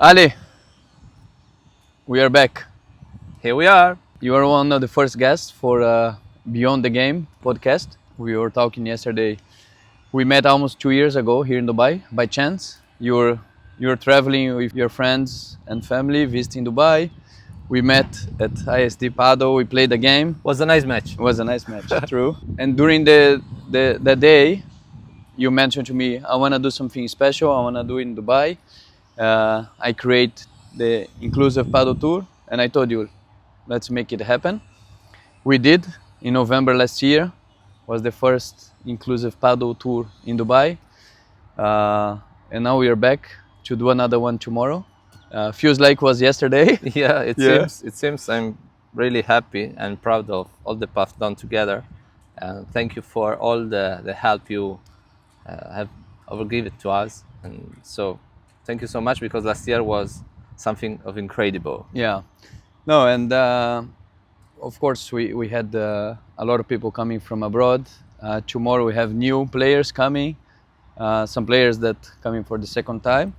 Ali, we are back. Here we are. You are one of the first guests for Beyond the Game podcast. We were talking yesterday. We met almost 2 years ago here in Dubai by chance. You were traveling with your friends and family visiting Dubai. We met at ISD Padel. We played a game. Was a nice match. It was a nice match, true. And during the day, you mentioned to me, I want to do something special. I want to do it in Dubai. I create the inclusive paddle tour, and I told you, let's make it happen. We did in November last year. Was the first inclusive paddle tour in Dubai, and now we are back to do another one tomorrow. Feels like it was yesterday. Yeah, it seems I'm really happy and proud of all the path done together. And thank you for all the help you have overgiven to us. And so thank you so much, because last year was something of incredible. Yeah, no, and of course we had a lot of people coming from abroad. Tomorrow we have new players coming, some players that coming for the second time.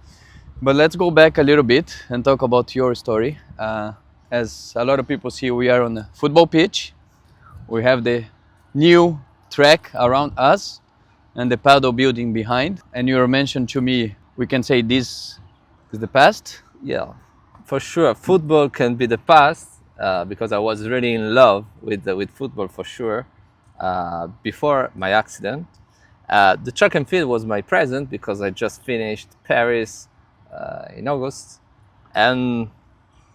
But let's go back a little bit and talk about your story. As a lot of people see, we are on a football pitch. We have the new track around us and the paddle building behind. And you mentioned to me, we can say this is the past. Yeah, for sure. Football can be the past, because I was really in love with football for sure before my accident. The track and field was my present, because I just finished Paris in August, and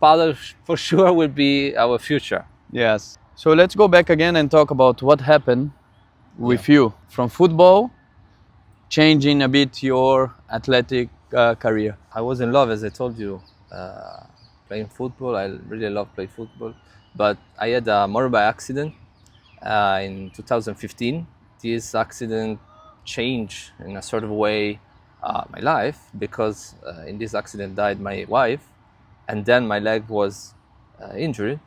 paddle for sure will be our future. Yes. So let's go back again and talk about what happened with you from football, changing a bit your athletic career. I was in love, as I told you, playing football. I really love playing football, but I had a motorbike accident in 2015. This accident changed in a sort of way my life, because in this accident died my wife, and then my leg was injured,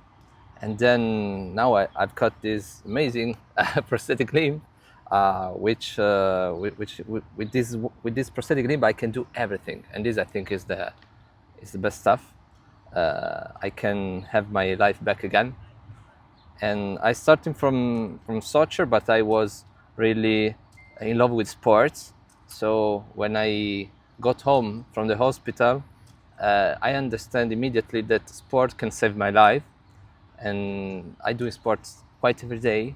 and then now I've got this amazing prosthetic limb, which with this prosthetic limb I can do everything, and this I think is the best stuff. I can have my life back again, and I started from soccer, but I was really in love with sports. So when I got home from the hospital, I understand immediately that sport can save my life, and I do sports quite every day.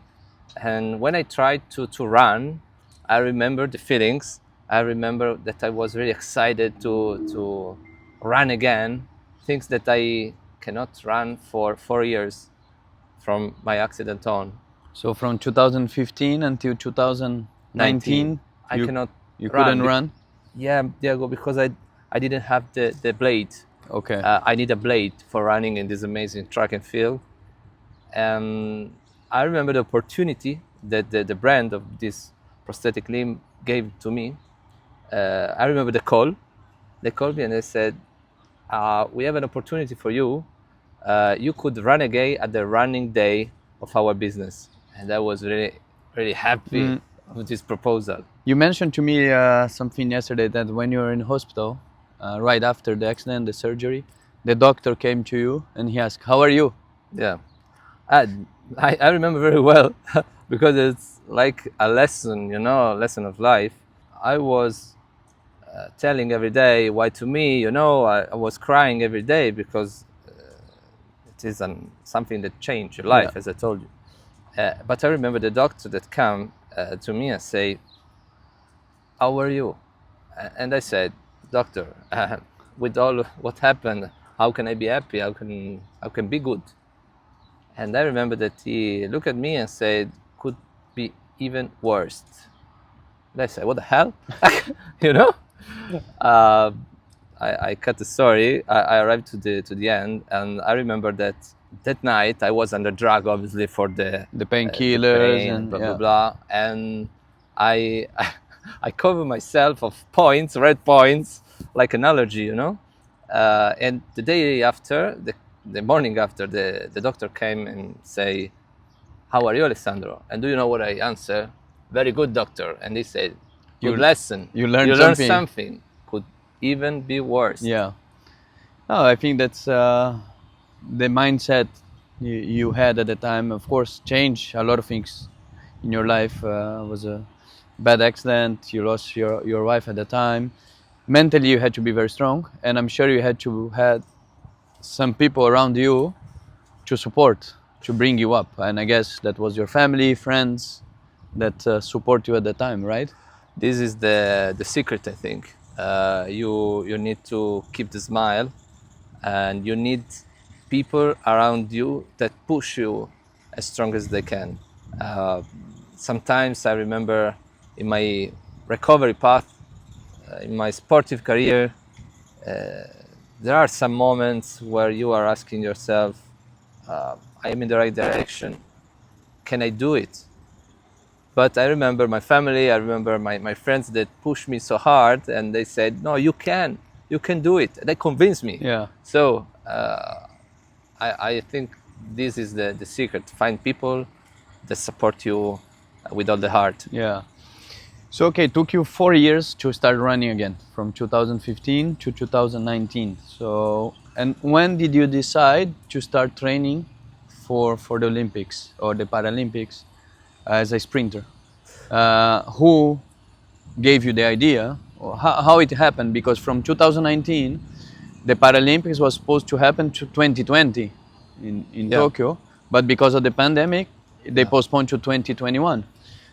And when I tried to run, I remember the feelings. I remember that I was really excited to run again, things that I cannot run for 4 years from my accident on. So from 2015 until 2019, I cannot you run. couldn't run? Yeah, Diego, because I didn't have the blade. Okay. I need a blade for running in this amazing track and field. And I remember the opportunity that the brand of this prosthetic limb gave to me. I remember the call. They called me and they said, we have an opportunity for you. You could run again at the running day of our business. And I was really, really happy with this proposal. You mentioned to me something yesterday, that when you were in hospital, right after the accident, the surgery, the doctor came to you and he asked, how are you? Yeah, I remember very well, because it's like a lesson, a lesson of life. I was telling every day why to me, I was crying every day, because it is something that changed your life, as I told you. But I remember the doctor that came to me and say, how are you? And I said, doctor, with all what happened, how can I be happy? How can be good? And I remember that he looked at me and said, could be even worse. And I said, what the hell? I cut the story. I arrived to the end, and I remember that night I was under drug, obviously, for the painkillers pain, and blah blah blah, and I cover myself of points, red points, like an allergy, and the day after, the morning after, the doctor came and say, how are you, Alessandro? And do you know what I answer? Very good, doctor. And he said, you learned something. something. Could even be worse. Yeah. No, I think that's the mindset you had at the time. Of course, changed a lot of things in your life. Was a bad accident. You lost your wife at the time. Mentally, you had to be very strong, and I'm sure you had to had some people around you to support, to bring you up. And I guess that was your family, friends that support you at the time, right? This is the secret, I think. You need to keep the smile, and you need people around you that push you as strong as they can. Uh, Sometimes I remember in my recovery path, in my sportive career, there are some moments where you are asking yourself, I am in the right direction. Can I do it? But I remember my family, I remember my friends that pushed me so hard, and they said, no, you can do it. They convinced me. Yeah. So I think this is the secret. Find people that support you with all the heart. Yeah. So okay, it took you 4 years to start running again, from 2015 to 2019. So, and when did you decide to start training for the Olympics or the Paralympics as a sprinter? Who gave you the idea, or how it happened? Because from 2019, the Paralympics was supposed to happen to 2020 in Yeah. Tokyo, but because of the pandemic, they Yeah. postponed to 2021.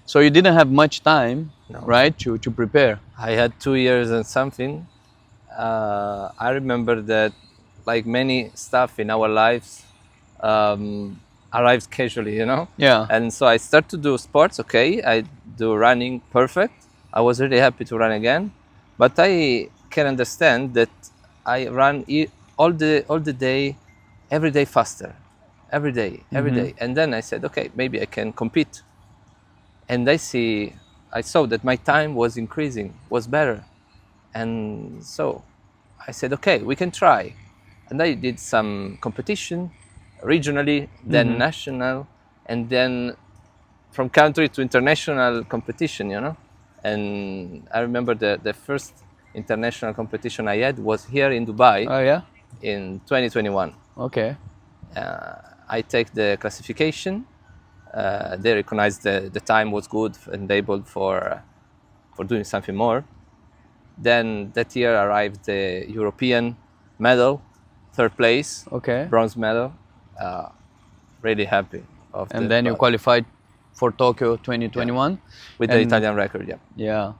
So you didn't have much time, No. right, to prepare. I had 2 years and something. I remember that, like many stuff in our lives, arrives casually, you know? Yeah. And so I start to do sports, okay? I do running perfect. I was really happy to run again. But I can understand that I run all the day, every day faster. Every day. And then I said, okay, maybe I can compete. And I saw that my time was increasing, was better. And so I said, okay, we can try. And I did some competition regionally, then national, and then from country to international competition, you know. And I remember the first international competition I had was here in Dubai Oh yeah. in 2021. Okay. I take the classification. They recognized the time was good and able for doing something more. Then that year arrived the European medal, third place, Okay. bronze medal. Really happy of And then you qualified for Tokyo 2021 with the and- Italian record. Yeah, Yeah.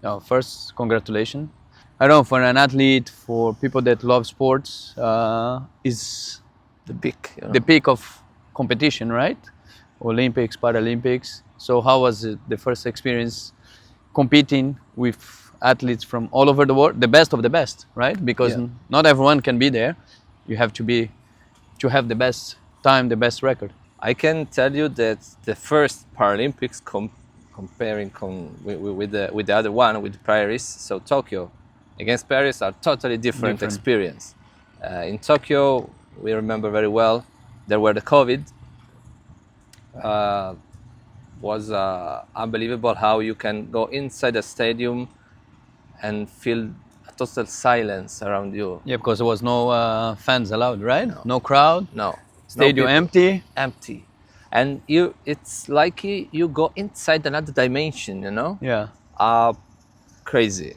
No, first, congratulations. I don't know, for an athlete, for people that love sports, is the big. You know? the peak of competition, right? Olympics, Paralympics. So how was it, the first experience competing with athletes from all over the world, the best of the best, right? Because Yeah. not everyone can be there. You have to have the best time, the best record. I can tell you that the first Paralympics comparing with the other one, with Paris, so Tokyo against Paris, are totally different. Experience. In Tokyo, we remember very well, there were the COVID. Was unbelievable how you can go inside a stadium and feel a total silence around you. Yeah, because there was no fans allowed, right? No crowd. No. Stadium No empty. empty. And it's like you go inside another dimension, you know? Yeah. Crazy.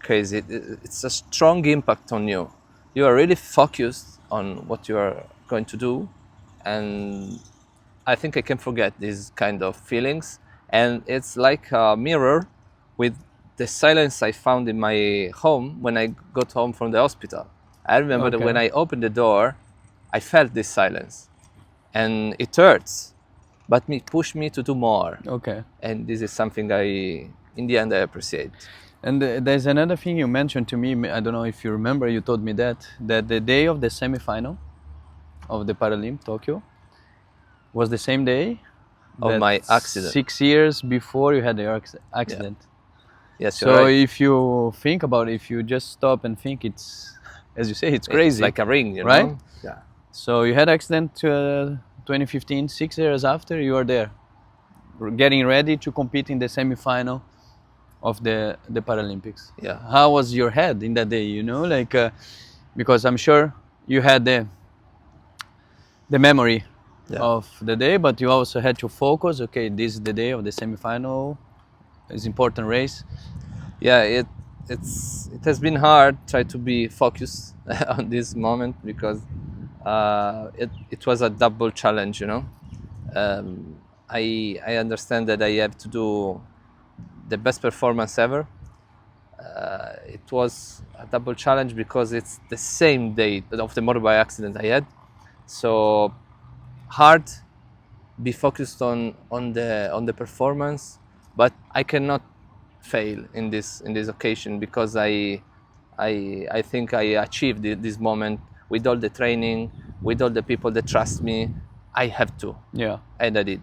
It's a strong impact on you. You are really focused on what you are going to do. And I think I can forget these kind of feelings. And it's like a mirror with the silence I found in my home when I got home from the hospital. I remember that when I opened the door, I felt this silence. And it hurts, but it pushed me to do more. Okay. And this is something in the end, I appreciate. And there's another thing you mentioned to me. I don't know if you remember. You told me that the day of the semifinal of the Paralympics Tokyo was the same day Of my accident. 6 years before you had your accident. Yes, you're So right. if you think about it, if you just stop and think, it's, as you say, it's crazy. It's like a ring, you right? know? Yeah. So you had accident 2015, 6 years after you are there, getting ready to compete in the semifinal of the Paralympics. Yeah. How was your head in that day? You know, like because I'm sure you had the memory Yeah. of the day, but you also had to focus. Okay, this is the day of the semifinal. It's important race. Yeah, it has been hard try to be focused on this moment because it was a double challenge, you know. I understand that I have to do the best performance ever. It was a double challenge because it's the same day of the motorbike accident I had, so hard be focused on the performance, but I cannot fail in this occasion because I think I achieved this moment with all the training, with all the people that trust me. I have to, Yeah, and I did.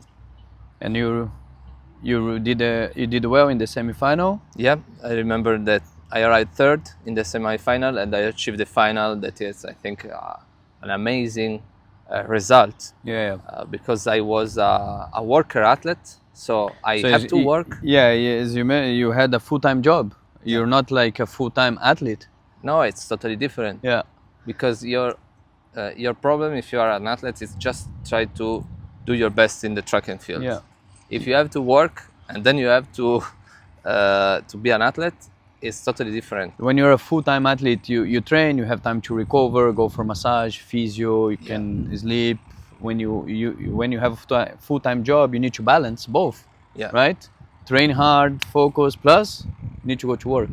and you did well in the semifinal. Yeah, I remember that I arrived third in the semi-final and I achieved the final. That is, I think, an amazing result Yeah. because I was a worker athlete, so I So have to work. Yeah, as you had a full-time job. You're not like a full-time athlete. No, it's totally different. Yeah. Because your problem if you are an athlete is just try to do your best in the track and field. Yeah. If you have to work and then you have to be an athlete, it's totally different. When you're a full-time athlete, you train, you have time to recover, go for massage, physio, you can sleep. When you have a full-time job, you need to balance both. Yeah. Right? Train hard, focus, plus you need to go to work.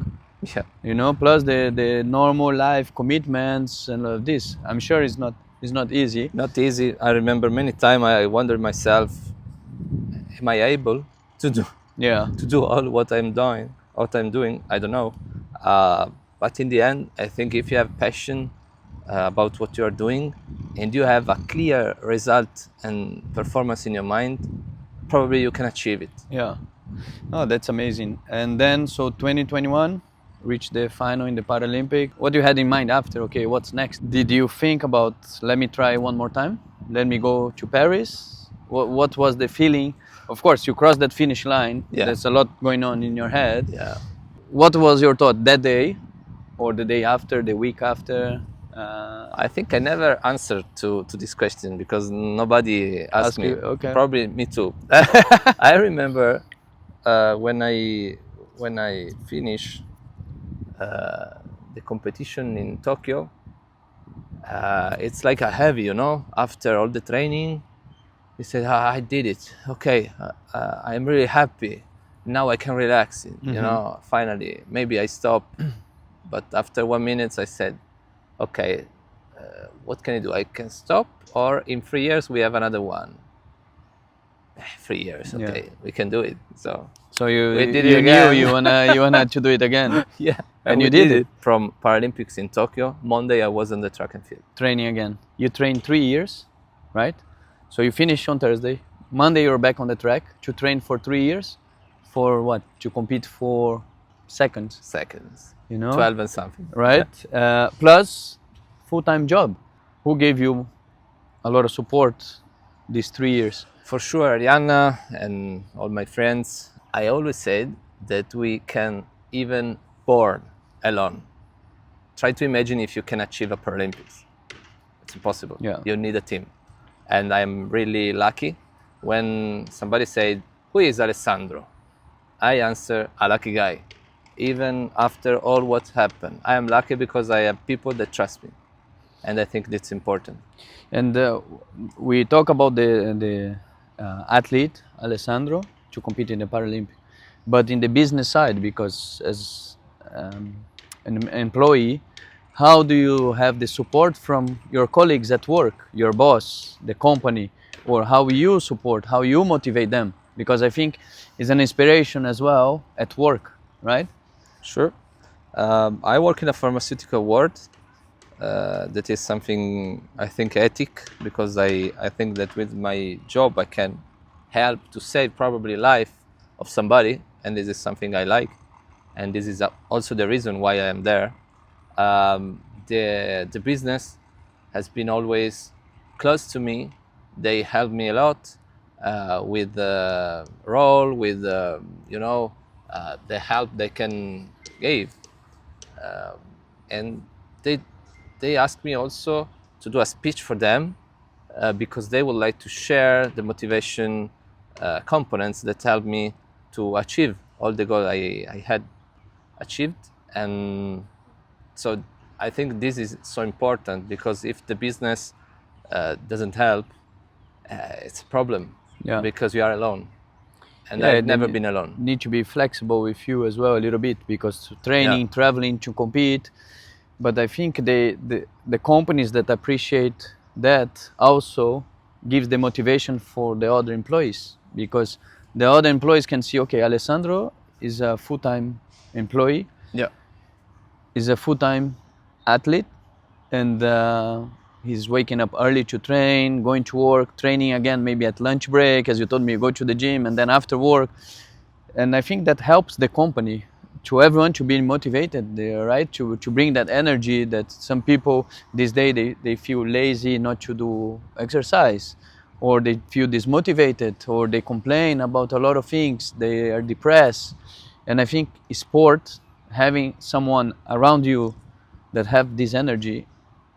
Yeah. You know, plus the normal life commitments and all of this. I'm sure it's not easy. Not easy. I remember many times I wondered myself, am I able to do all what I'm doing? I don't know. But in the end, I think if you have passion about what you are doing and you have a clear result and performance in your mind, probably you can achieve it. Yeah. Oh, that's amazing. And then, so 2021, reached the final in the Paralympic. What you had in mind after? Okay, what's next? Did you think about, let me try one more time? Let me go to Paris? What was the feeling? Of course, you crossed that finish line. Yeah. There's a lot going on in your head. Yeah. What was your thought that day or the day after, the week after? I think I never answered to this question because nobody asked me. you, okay. Probably me too. I remember when I finished the competition in Tokyo. It's like a heavy, you know. After all the training, he said, "I did it. Okay, I'm really happy. Now I can relax. You know, finally. Maybe I stop." But after 1 minute, I said, "Okay, what can I do? I can stop, or in 3 years we have another one." 3 years, okay, we can do it. So you did you it knew again. you wanted to do it again. Yeah, And we you did it. from Paralympics in Tokyo. Monday I was on the track and field. Training again. You trained 3 years, right? So you finish on Thursday. Monday you're back on the track to train for 3 years. For what? To compete for seconds. Seconds, You know, 12 and something. right? Plus full-time job. Who gave you a lot of support these 3 years? For sure, Arianna and all my friends. I always said that we can even born alone. Try to imagine if you can achieve a Paralympics. It's impossible. Yeah. You need a team. And I'm really lucky when somebody said, "Who is Alessandro?" I answer, "A lucky guy." Even after all what happened, I am lucky because I have people that trust me. And I think that's important. And we talk about the athlete Alessandro to compete in the Paralympics, but in the business side, because as an employee, how do you have the support from your colleagues at work, your boss, the company, or how you support, how you motivate them? Because I think it's an inspiration as well at work, right? Sure. I work in a pharmaceutical world. That is something I think ethic because I think that with my job I can help to save probably life of somebody, and this is something I like, and this is also the reason why I am there. The business has been always close to me. They help me a lot with the role, with the help they can give, and they asked me also to do a speech for them because they would like to share the motivation components that helped me to achieve all the goals I had achieved. And so I think this is so important, because if the business doesn't help, it's a problem, Yeah. because you are alone. And Yeah, I've they never been alone. need to be flexible with you as well a little bit, because training, traveling to compete. But I think the companies that appreciate that also gives the motivation for the other employees, because the other employees can see, okay, Alessandro is a full-time employee, Yeah. is a full-time athlete, and he's waking up early to train, going to work, training again, maybe at lunch break, as you told me, you go to the gym, and then after work. And I think that helps the company, to everyone to be motivated, right? To bring that energy that some people this day they feel lazy not to do exercise, or they feel dismotivated, or they complain about a lot of things, they are depressed. And I think sport, having someone around you that have this energy,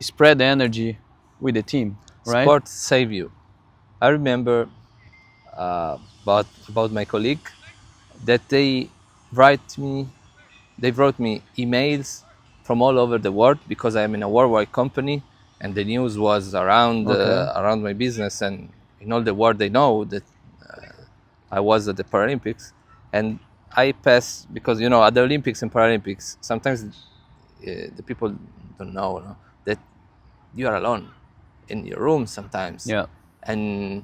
spread the energy with the team, right? Sport save you. I remember about my colleague that they wrote me emails from all over the world, because I'm in a worldwide company, and the news was around Okay. around my business, and in all the world they know that I was at the Paralympics. And I pass, because at the Olympics and Paralympics sometimes the people don't know, that you are alone in your room sometimes, Yeah. and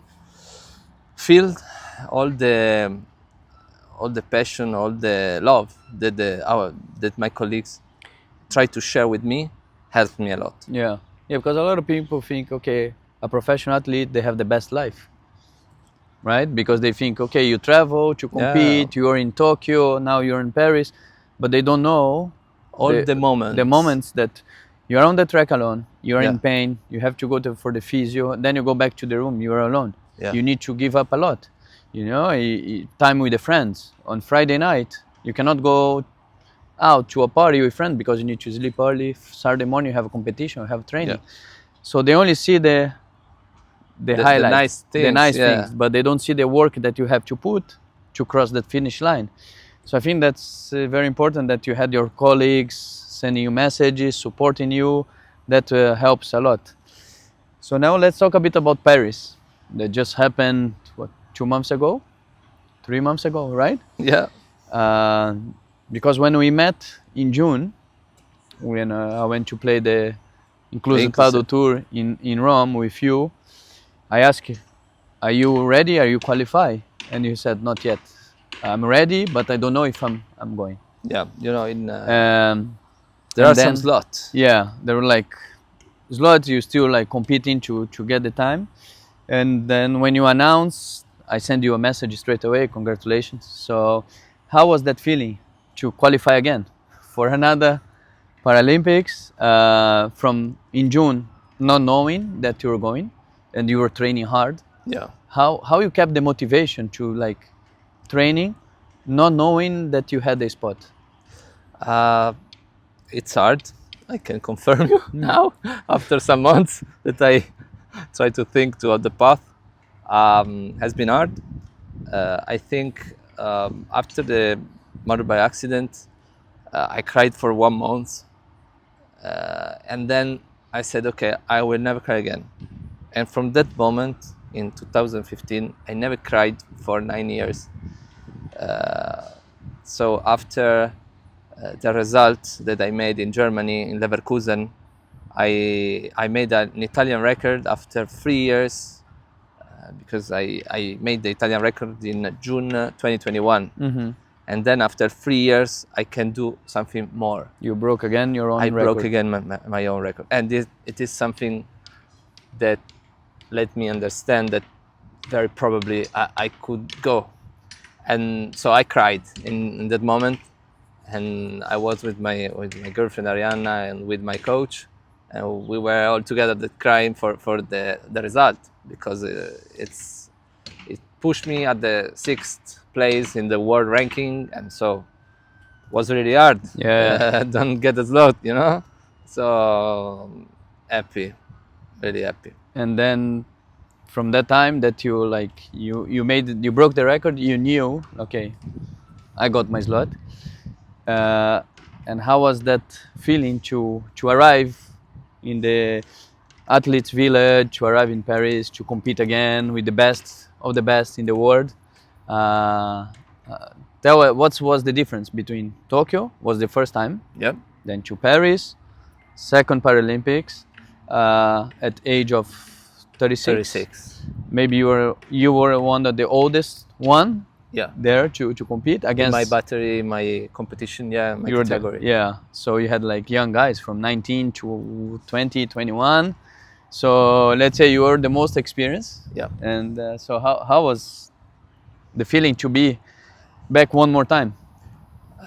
feel all the passion, all the love that my colleagues try to share with me helped me a lot. Yeah, yeah, because a lot of people think, okay, a professional athlete, they have the best life, right? Because they think, okay, you travel to Yeah, compete, you're in Tokyo, now you're in Paris, but they don't know all the the moments. moments that you're on the track alone, you're Yeah, in pain, you have to go for the physio, then you go back to the room, you're alone. yeah, You need to give up a lot, time with the friends. On Friday night, you cannot go out to a party with friends because you need to sleep early. Saturday morning, you have a competition, you have yeah. training. So they only see the The highlights, nice the things. nice Yeah, things, but they don't see the work that you have to put to cross that finish line. So I think that's very important that you had your colleagues sending you messages, supporting you. That helps a lot. So now let's talk a bit about Paris. That just happened, what, 2 months ago, 3 months ago, right? yeah. Uh, because when we met in June, when I went to play the Inclusive Paddle Inclusive. Tour in Rome with you, I asked you, are you ready? Are you qualified? And you said, not yet. I'm ready, but I don't know if I'm going. Yeah, in there And are some then, slots. yeah, there were like slots, you still like competing to get the time. And then when you announced, I sent you a message straight away, congratulations. So how was that feeling to qualify again for another Paralympics from in June, not knowing that you were going and you were training hard? Yeah. How you kept the motivation to like training, not knowing that you had a spot? Uh, it's hard. I can confirm you now, after some months that I try to think toward the path. Has been hard. I think after the motorbike accident, I cried for 1 month, and then I said, okay, I will never cry again. And from that moment in 2015, I never cried for 9 years. So after the result that I made in Germany, in Leverkusen, I made an Italian record after 3 years, because I made the Italian record in June 2021. And then after 3 years, I can do something more. You broke again your own I record. broke again my own record. And it is something that let me understand that very probably I could go. And so I cried in that moment. And I was with my girlfriend Arianna and with my coach, and we were all together crying for the result, because it pushed me at the 6th place in the world ranking, and so it was really hard. Yeah. Don't get a slot, So happy, really happy. And then from that time that you broke the record, you knew, okay, I got my slot. And how was that feeling to arrive in the athletes village, to arrive in Paris, to compete again with the best of the best in the world? What was the difference between Tokyo was the first time, Yep. then to Paris, second Paralympics, at age of 36. 36. Maybe you were one of the oldest one Yeah. there to compete against My battery, my competition, yeah, my you were there. category. Yeah, so you had like young guys from 19 to 20, 21. So let's say you were the most experienced. Yeah. And so how was the feeling to be back one more time?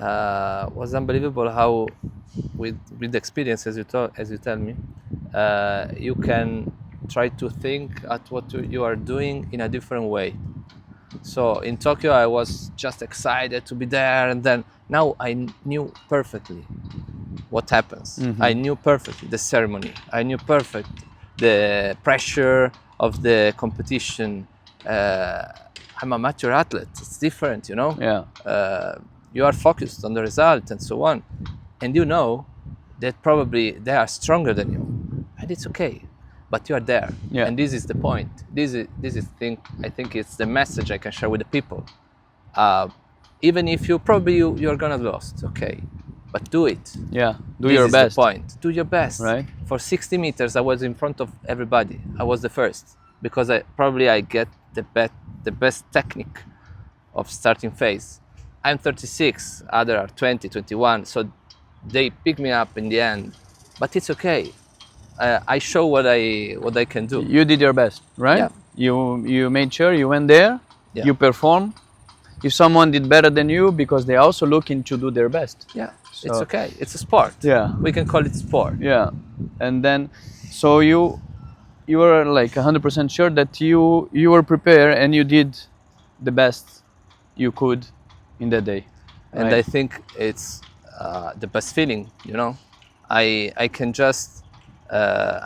Was unbelievable how, with the experience, as you tell me, you can try to think at what you are doing in a different way. So in Tokyo, I was just excited to be there, and then now I knew perfectly what happens. I knew perfectly the ceremony. I knew perfect the pressure of the competition. I'm a mature athlete. It's different, you know. Yeah. You are focused on the result and so on, and you know that probably they are stronger than you, and it's okay. But you are there, Yeah. and this is the point. This is thing. I think it's the message I can share with the people. Even if you're gonna lost, okay, but do it. Yeah. Do This your is best. The point. Do your best. Right. For 60 meters, I was in front of everybody. I was the first because I get the best technique of starting phase. I'm 36. Other are 20, 21. So they pick me up in the end, but it's okay. I show what I can do. You did your best, right? Yeah. You made sure you went there. Yeah. You performed. If someone did better than you, because they're also looking to do their best. Yeah, So- it's okay. It's a sport. Yeah. We can call it sport. Yeah, and then so you were like 100% sure that you were prepared and you did the best you could in that day. And right? I think it's the best feeling, you know. I can just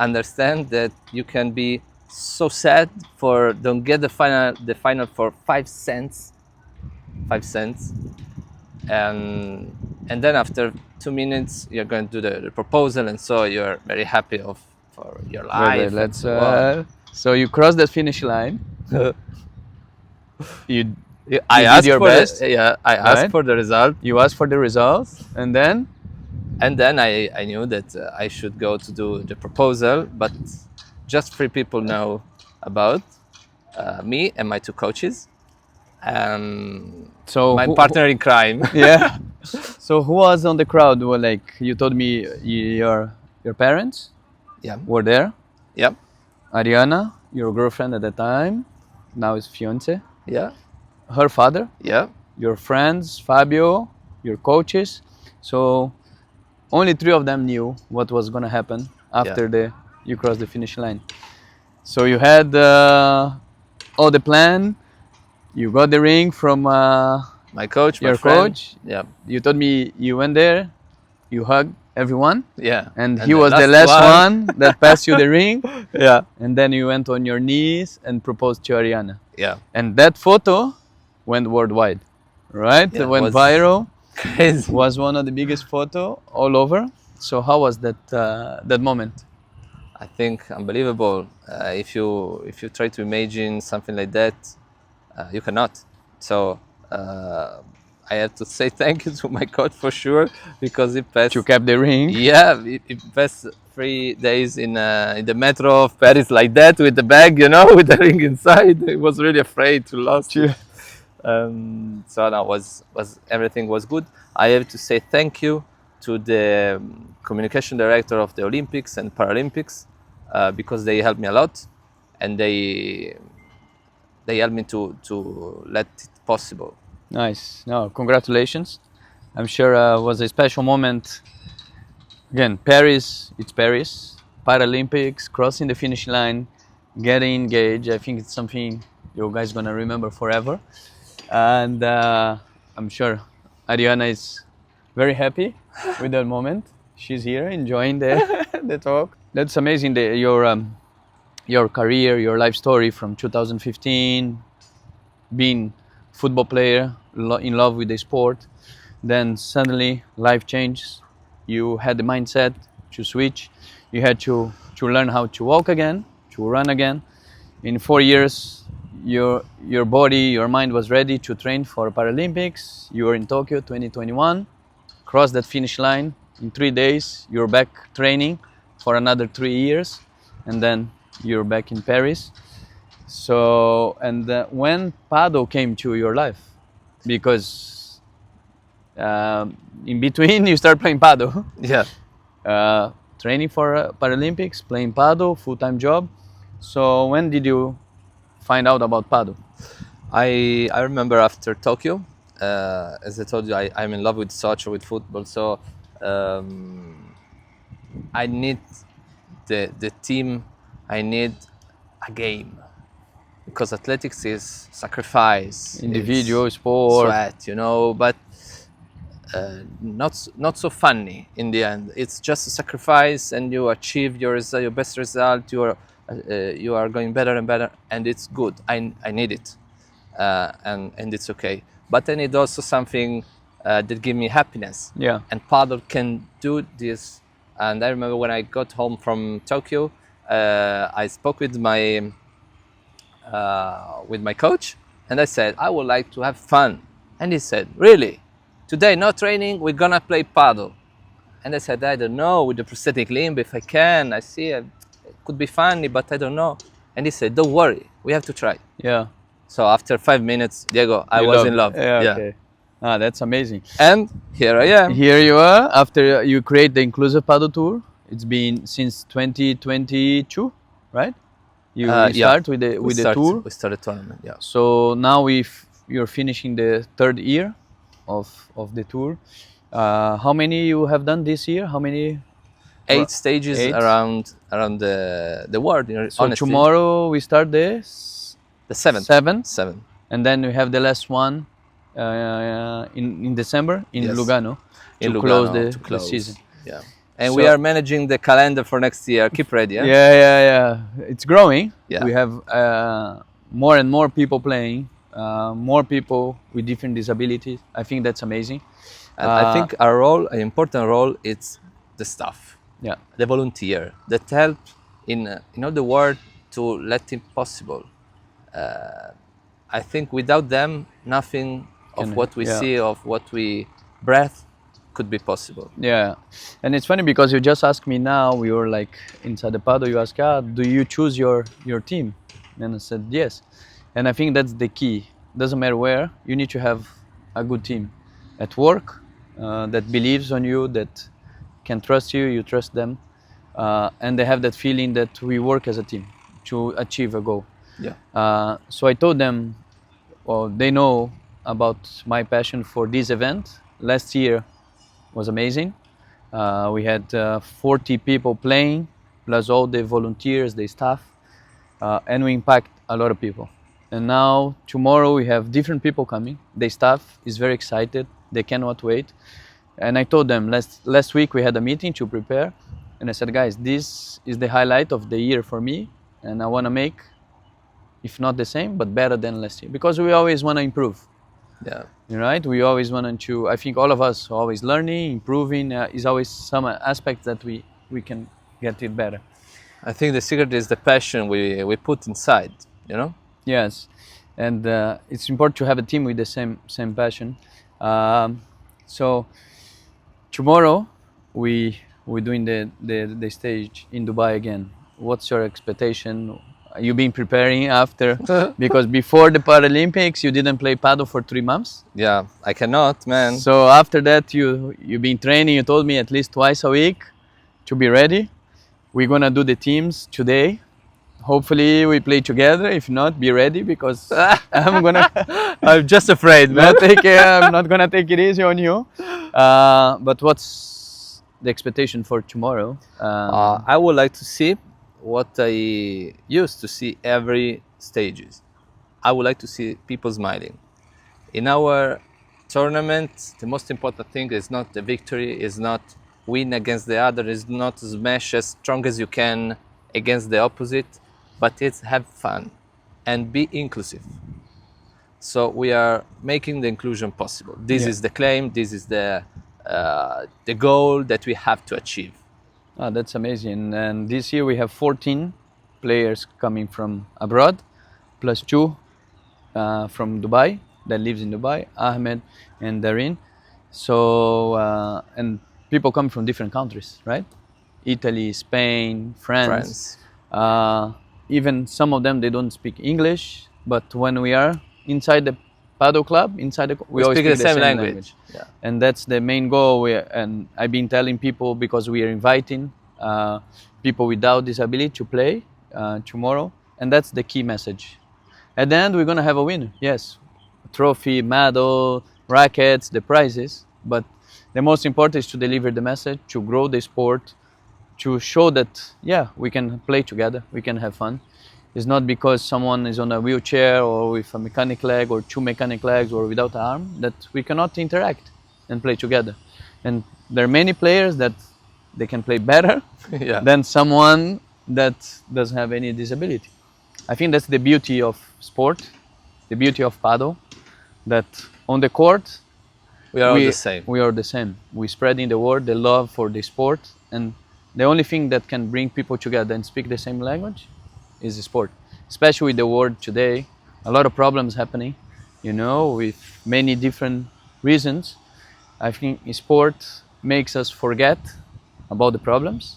understand that you can be so sad for don't get the final for 5 cents, and then after 2 minutes you're going to do the proposal, and so you're very happy for your life. Let's. Wow. So you crossed that finish line. You I did asked your for best, I asked right? for the result. you asked for the results, and then And then I knew that I should go to do the proposal, but just 3 people know about me and my 2 coaches, and so my who- partner in crime. yeah. So who was on the crowd? Well, like you told me, your parents Yeah, were there. yeah, Ariana, your girlfriend at the time, now is fiance. yeah, Her father, yeah, your friends, Fabio, your coaches. So only 3 of them knew what was gonna happen after you crossed the finish line. So you had all the plan. You got the ring from my coach, my your friend. coach. Yeah, You told me you went there, you hugged everyone, yeah. and he was the last one that passed you the ring. Yeah, And then you went on your knees and proposed to Ariana. yeah. And that photo went worldwide, right? Yeah, It went was- viral. Crazy. Was one of the biggest photo all over. So how was that moment? I think unbelievable. If you try to imagine something like that, you cannot. So I have to say thank you to my coach for sure, because he passed. You kept the ring. Yeah, it passed 3 days in the metro of Paris like that with the bag, you know, with the ring inside. He was really afraid to lose it. So no, was everything was good. I have to say thank you to the communication director of the Olympics and Paralympics, because they helped me a lot, and they helped me to let it possible. Nice. No, congratulations. I'm sure it was a special moment. Again, Paris, it's Paris. Paralympics, crossing the finish line, getting engaged. I think it's something you guys gonna remember forever. And I'm sure Ariana is very happy with that moment. She's here enjoying the talk. That's amazing. Your career, your life story from 2015, being football player, in love with the sport. Then suddenly life changes. You had the mindset to switch. You had to learn how to walk again, to run again. In 4 years, your body, your mind was ready to train for Paralympics. You were in Tokyo 2021, crossed that finish line in 3 days. You're back training for another 3 years, and then you're back in Paris. So, and when Padel came to your life, because in between you start playing Padel, Yeah. training for Paralympics, playing Padel, full-time job. So when did you find out about Padel? I remember after Tokyo, as I told you, I'm in love with soccer, with football. So I need the team. I need a game, because athletics is sacrifice, Individual it's sport. sweat, but not so funny in the end. It's just a sacrifice, and you achieve your best result. You are going better and better, and it's good. I need it, and it's okay. But I need also something that give me happiness. Yeah. And Padel can do this. And I remember when I got home from Tokyo, I spoke with my coach, and I said I would like to have fun. And he said, "Really? Today no training? We're gonna play Padel." And I said, "I don't know, with the prosthetic limb, if I can. I see it could be funny, but I don't know." And he said, "Don't worry, we have to try." Yeah. So after 5 minutes, Diego, I You was love in it. love. Yeah. Okay. Ah, that's amazing. And here I am. Here you are after you create the inclusive paddle tour. It's been since 2022, right? You Yeah. start with the tour. We started tournament. Yeah. So now you're finishing the third year of the tour. How many you have done this year? How many? 8 stages 8? around the world. So honestly. tomorrow we start the The seventh. 7th, Seven. and then we have the last one in December in Yes. Lugano In to Lugano, close to the season. Yeah. And So- we are managing the calendar for next year. Keep ready. Yeah. Yeah. It's growing. Yeah. We have more and more people playing, more people with different disabilities. I think that's amazing. And I think our role, an important role, it's the staff, Yeah. the volunteer that help in all the world to let it possible. I think without them, nothing of Can- what we yeah. see, of what we breathe, could be possible. Yeah, and it's funny because you just asked me now. We were like inside the paddle. You asked, do you choose your team? And I said yes. And I think that's the key. Doesn't matter where. You need to have a good team at work that believes on you, that can trust you. You trust them, and they have that feeling that we work as a team to achieve a goal. Yeah. So I told them, well, they know about my passion for this event. Last year was amazing. We had 40 people playing, plus all the volunteers, the staff, and we impact a lot of people. And now tomorrow we have different people coming. The staff is very excited. They cannot wait. And I told them last week we had a meeting to prepare, and I said, guys, this is the highlight of the year for me, and I want to make, if not the same, but better than last year, because we always want to improve. Yeah. Right? We always want to, I think all of us are always learning, improving, is always some aspect that we can get it better. I think the secret is the passion we put inside, Yes, and it's important to have a team with the same passion. So tomorrow we're doing the stage in Dubai again. What's your expectation? You've been preparing after, because before the Paralympics you didn't play paddle for 3 months. Yeah, I cannot, man. So after that you've been training. You told me at least twice a week to be ready. We're gonna do the teams today. Hopefully we play together. If not, be ready, because I'm just afraid, man. I'm not gonna take it easy on you. But what's the expectation for tomorrow? I would like to see what I used to see every stages. I would like to see people smiling. In our tournament, the most important thing is not the victory, is not win against the other. It's not smash as strong as you can against the opposite, but it's have fun and be inclusive. So we are making the inclusion possible. This is the claim. This is the goal that we have to achieve. Oh, that's amazing. And this year we have 14 players coming from abroad, plus 2 from Dubai, that lives in Dubai, Ahmed and Darin. So, and people come from different countries, right? Italy, Spain, France. Even some of them, they don't speak English, but when we are inside the Padel club, we always speak the same language. Yeah. And that's the main goal. And I've been telling people, because we are inviting people without disability to play tomorrow, and that's the key message. At the end, we're gonna have a winner. Yes, trophy, medal, rackets, the prizes. But the most important is to deliver the message, to grow the sport, to show that we can play together, we can have fun. It's not because someone is on a wheelchair or with a mechanic leg or 2 mechanic legs or without an arm that we cannot interact and play together. And there are many players that they can play better than someone that doesn't have any disability. I think that's the beauty of sport, the beauty of Padel, that on the court we are all the same. We are the same. We spread in the world the love for the sport, and the only thing that can bring people together and speak the same language is the sport. Especially with the world today, a lot of problems happening, with many different reasons. I think sport makes us forget about the problems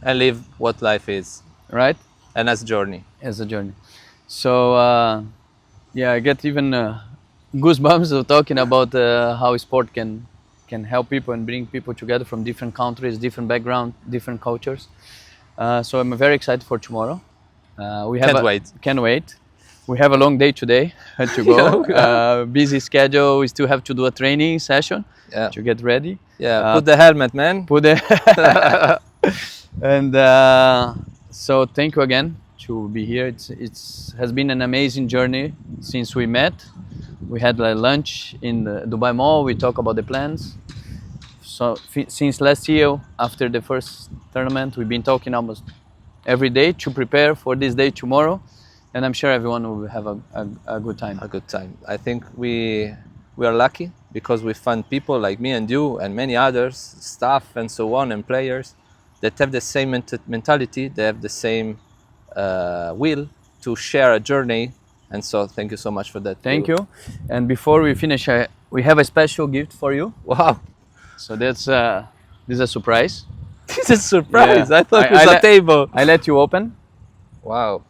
and live what life is, right? And as a journey. So I get even goosebumps of talking about how sport can help people and bring people together from different countries, different backgrounds, different cultures. So I'm very excited for tomorrow. Can't wait. We have a long day today to go. Busy schedule. We still have to do a training session to get ready. Put the helmet, man. And so thank you again to be here. It has been an amazing journey since we met. We had lunch in the Dubai Mall. We talked about the plans. So since last year, after the first tournament, we've been talking almost every day to prepare for this day tomorrow. And I'm sure everyone will have a good time. A good time. I think we are lucky because we find people like me and you and many others, staff and so on, and players that have the same mentality. They have the same will to share a journey. And so thank you so much for that. Thank you. And before we finish, we have a special gift for you. Wow. So this is a surprise. This is a surprise. I thought it was a table. I let you open. Wow.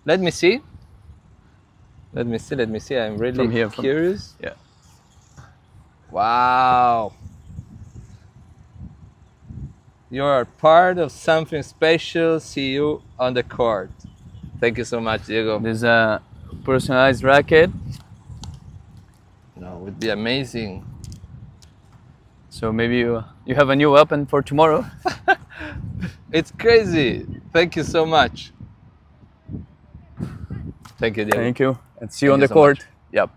Let me see. I'm really curious. Yeah. Wow. You are part of something special. See you on the court. Thank you so much, Diego. There's a personalized racket. No, it would be amazing. So maybe you have a new weapon for tomorrow. It's crazy. Thank you so much. Thank you, Diego. Thank you. And see you on the court. Yep.